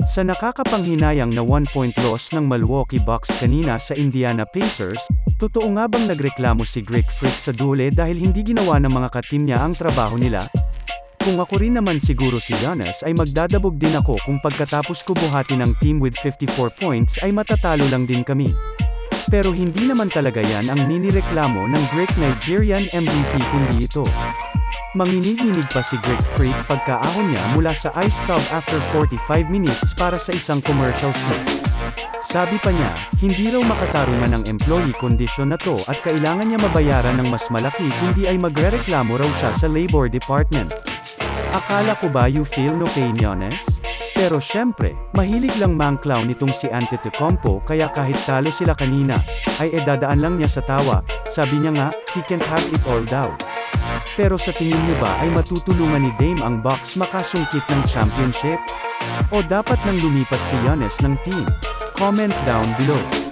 Sa nakakapanghinayang na 1-point loss ng Milwaukee Bucks kanina sa Indiana Pacers, totoo nga bang nagreklamo si Greek Freak sa dule dahil hindi ginawa ng mga katim niya ang trabaho nila? Kung ako rin naman siguro si Giannis ay magdadabog din ako kung pagkatapos ko buhatin ang team with 54 points ay matatalo lang din kami. Pero hindi naman talaga yan ang ninireklamo ng Greek Nigerian MVP kundi ito. Manginig-nginig pa si Greek Freak pagkaahon niya mula sa ice tub after 45 minutes para sa isang commercial shoot. Sabi pa niya, hindi raw makatarungan ng employee condition na to at kailangan niya mabayaran ng mas malaki kundi ay magrereklamo raw siya sa labor department. Akala ko ba you feel no pain, Giannis? Pero syempre, mahilig lang mang-clown nitong si Antetokounmpo kaya kahit talo sila kanina, ay dadaan lang niya sa tawa. Sabi niya nga, he can't have it all daw. Pero sa tingin niyo ba ay matutulungan ni Dame ang Bucks makasungkit ng championship? O dapat nang lumipat si Giannis ng team? Comment down below.